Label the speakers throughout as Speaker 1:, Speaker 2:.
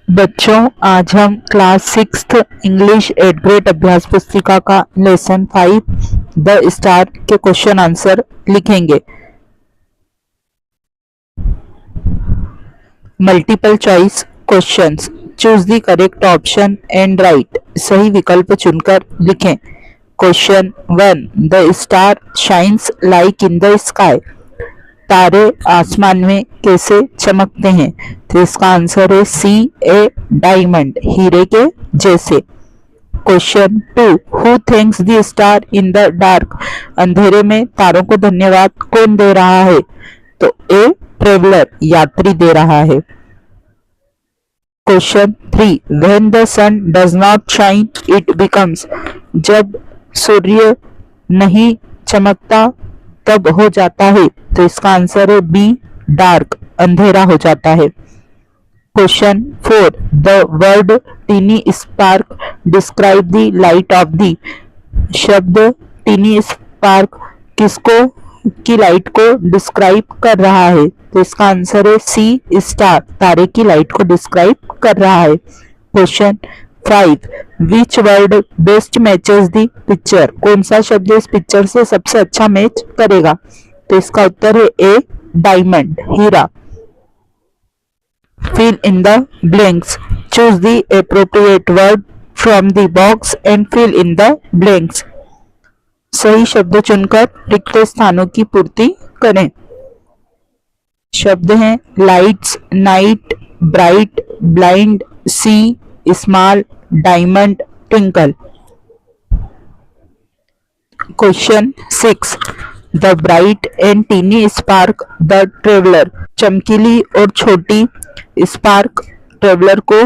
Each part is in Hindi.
Speaker 1: बच्चों, आज हम class sixth English 8th grade अभ्यास पुस्तिका का लेसन 5 द स्टार के क्वेश्चन आंसर लिखेंगे। Multiple choice questions. Choose the correct option and right. सही विकल्प चुनकर लिखें। Question 1, the star shines like in the sky. तारे आसमान में कैसे चमकते हैं? तो इसका आंसर है सी, ए डायमंड, हीरे के जैसे। Question 2, who thanks the star in the dark. अंधेरे में तारों को धन्यवाद कौन दे रहा है? तो ए ट्रेवलर, यात्री दे रहा है। Question 3, when the sun does not shine it becomes. जब सूर्य नहीं चमकता तब हो जाता है। तो इसका आंसर है बी डार्क, अंधेरा हो जाता है। Question 4, the word tiny spark describe the light of the. शब्द टीनी स्पार्क किसको की लाइट को डिस्क्राइब कर रहा है? तो इसका आंसर है सी स्टार, तारे की लाइट को डिस्क्राइब कर रहा है। Question 5, which word best matches the picture. कौन सा शब्द इस पिक्चर से सबसे अच्छा मैच करेगा? तो इसका उत्तर है ए डायमंड, हीरा। Fill in the blanks. Choose the appropriate word from the box and fill in the blanks. सही शब्द चुनकर रिक्त स्थानों की पूर्ति करें। शब्द हैं lights, night, bright, blind, see, small, diamond, twinkle. Question 6, the bright and tiny spark the traveller. चमकीली और छोटी स्पार्क ट्रेवलर को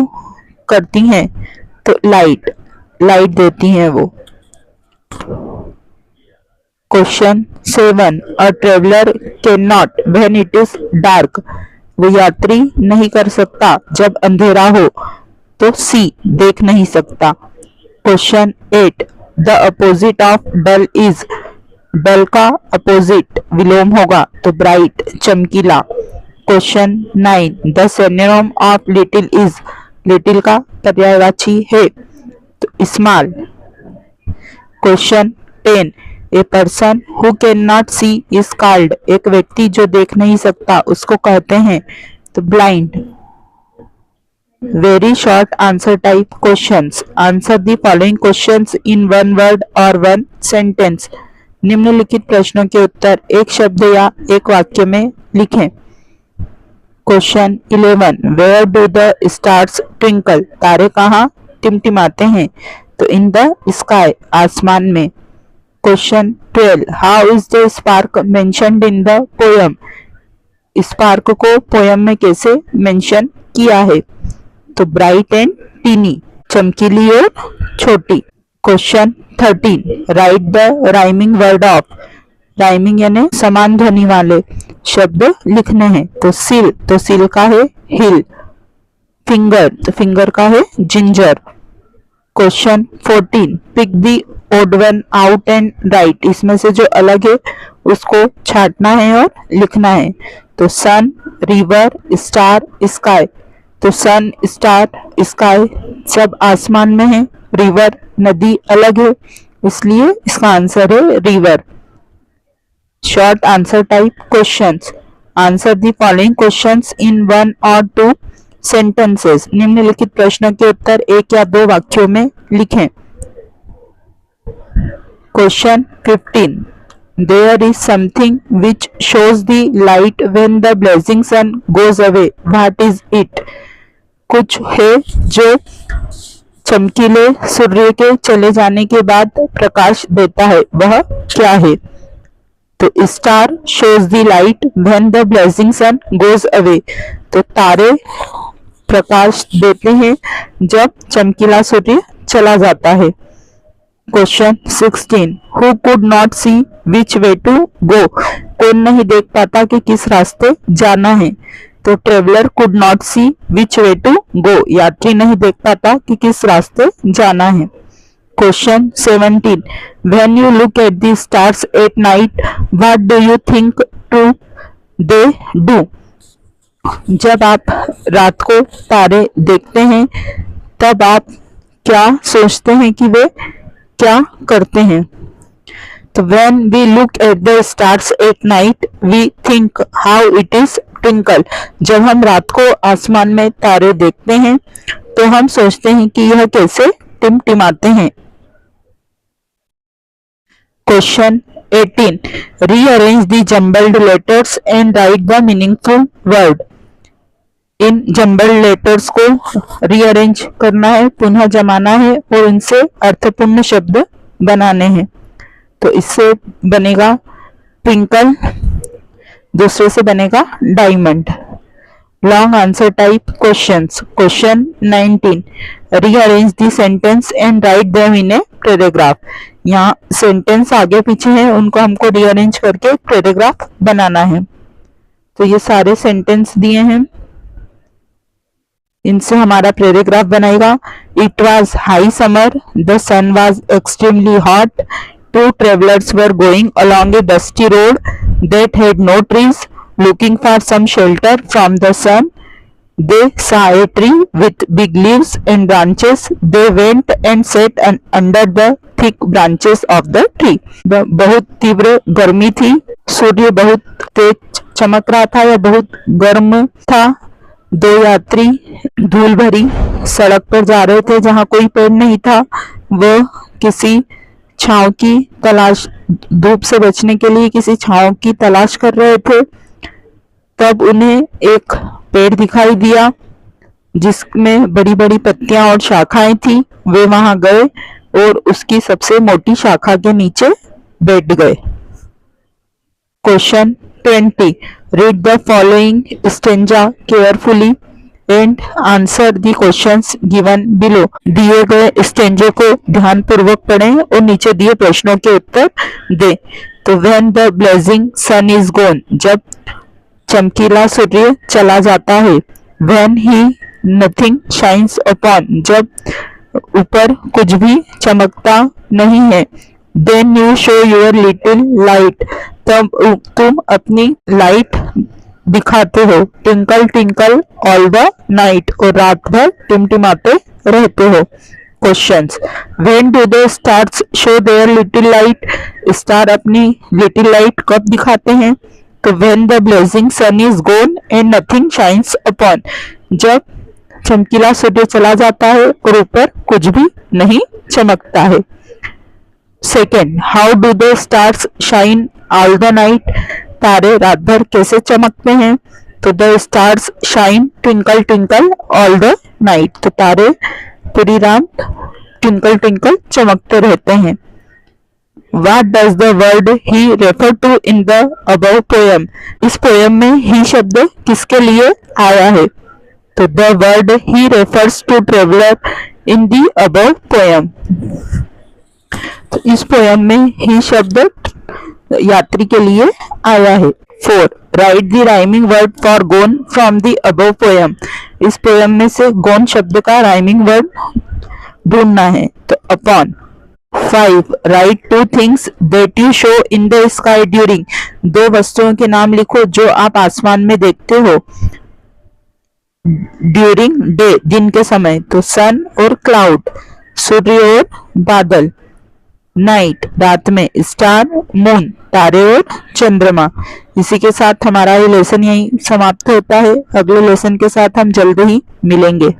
Speaker 1: करती हैं तो लाइट देती हैं वो। Question 7, a traveller can not when it is dark. वो यात्री नहीं कर सकता जब अंधेरा हो। तो सी, देख नहीं सकता। Question 8, the opposite of dull is. Dull का अपोजिट विलोम होगा तो ब्राइट, चमकीला। Question 9, the synonym of little is. Little का पर्यायवाची है तो small. Question 10, a person who can not see is called. एक व्यक्ति जो देख नहीं सकता उसको कहते हैं तो blind. Very short answer type questions. Answer the following questions in one word or one sentence. निम्नलिखित प्रश्नों के उत्तर एक शब्द या एक वाक्य में लिखें। Question 11, Where do the stars twinkle? तारे कहाँ टिमटिमाते हैं? तो in the sky, आसमान में। Question 12, How is the spark mentioned in the poem? Spark को पोयम में कैसे मेंशन किया है? तो ब्राइट एंड टीनी, चमकीली और छोटी। Question 13, right the rhyming word of. Rhyming यानी समान ध्वनि वाले शब्द लिखने हैं तो सिल का है हिल। फिंगर तो फिंगर का है ginger. Question 14, pick the odd one out and write. इसमें से जो अलग है उसको छांटना है और लिखना है। तो सन, रिवर, स्टार, स्काई। तो सन, स्टार, स्काई सब आसमान में है, रिवर नदी अलग है, इसलिए इसका आंसर है river. Short answer type questions. Answer the following questions in 1 or 2 sentences. निम्नलिखित प्रश्नों के उत्तर एक या दो वाक्यों में लिखें। Question 15, There is something which shows the light when the blazing sun goes away. What is it? कुछ है जो चमकीले सूर्य के चले जाने के बाद प्रकाश देता है, वह क्या है? तो star shows the light when the blazing sun goes away. तो तारे प्रकाश देते हैं जब चमकीला सूर्य चला जाता है। Question 16, who could not see which way to go. कौन नहीं देख पाता कि किस रास्ते जाना है? तो traveller could not see which way to go, यात्री नहीं देख पाता कि किस रास्ते जाना है। Question 17, when you look at the stars at night what do you think to they do. जब आप रात को तारे देखते हैं तब आप क्या सोचते हैं कि वे क्या करते हैं? तो when we look at the stars at night we think how it is twinkle। जब हम रात को आसमान में तारे देखते हैं तो हम सोचते हैं कि यह कैसे टिमटिमाते हैं। Question 18, rearrange the jumbled letters and write the meaningful word। In jumbled letters को रीअरेंज करना है, पुनः जमाना है और इनसे अर्थपूर्ण शब्द बनाने हैं। तो इससे बनेगा ट्विंकल, दूसरे से बनेगा diamond. Long answer type questions. Question 19, rearrange the sentence and write them in a paragraph. यहाँ सेंटेंस आगे पीछे है, उनको हमको रीअरेंज करके पैराग्राफ बनाना है। तो ये सारे सेंटेंस दिए हैं, इनसे हमारा पैराग्राफ बनेगा। It was high summer, the sun was extremely hot, two travellers were going along a dusty road that had no trees, looking for some shelter from the sun. They saw a tree with big leaves and branches. They went and sat under the thick branches of the tree. बहुत तीव्र गर्मी थी, सूर्य बहुत तेज चमक रहा था या बहुत गर्म था। दो यात्री धूल भरी सड़क पर जा रहे थे जहां कोई पेड़ नहीं था। वो किसी छांव की तलाश, धूप से बचने के लिए किसी छांव की तलाश कर रहे थे। तब उन्हें एक पेड़ दिखाई दिया जिसमें बड़ी बड़ी पत्तियां और शाखाएं थी। वे वहां गए और उसकी सबसे मोटी शाखा के नीचे बैठ गए। Question 20, read the following stanza carefully and answer the questions given below। दिए गए स्टेंजे को ध्यान पूर्वक पढ़ें और नीचे दिए प्रश्नों के उत्तर दें। तो when the blazing sun is gone, जब चमकीला सूर्य चला जाता है। when he nothing shines upon, जब ऊपर कुछ भी चमकता नहीं है। then you show your little light, तब तुम अपनी लाइट दिखाते हो। Twinkle twinkle all the night, और रात भर टिमटिमाते रहते हो। Questions, when do the stars show their little light, star अपनी लिटिल लाइट कब दिखाते हैं? तो when the blazing sun is gone and nothing shines upon, जब चमकीला सूर्य चला जाता है और ऊपर कुछ भी नहीं चमकता है। Second, how do the stars shine all the night, तारे रात भर कैसे चमकते हैं? तो the stars shine twinkle twinkle all the night, तो तारे पूरी रात ट्विंकल ट्विंकल चमकते रहते हैं। What does the word he refer to in the above poem, इस पोयम में ही शब्द किसके लिए आया है? तो the word he refers to traveler in the above poem। तो इस पोयम में ही शब्द यात्री के लिए आया है। 4, write the rhyming word for gone from the above poem, इस पोयम में से गोन शब्द का राइमिंग वर्ड ढूंढना है। तो upon. 5, right 2 things that you show in the sky during, 2 वस्तुओं के नाम लिखो जो आप आसमान में देखते हो ड्यूरिंग डे, दिन के समय। तो सन और क्लाउड, सूर्य और बादल। नाइट, रात में। स्टार, मून, तारे और चंद्रमा। इसी के साथ हमारा ये लेसन यहीं समाप्त होता है। अगले लेसन के साथ हम जल्द ही मिलेंगे।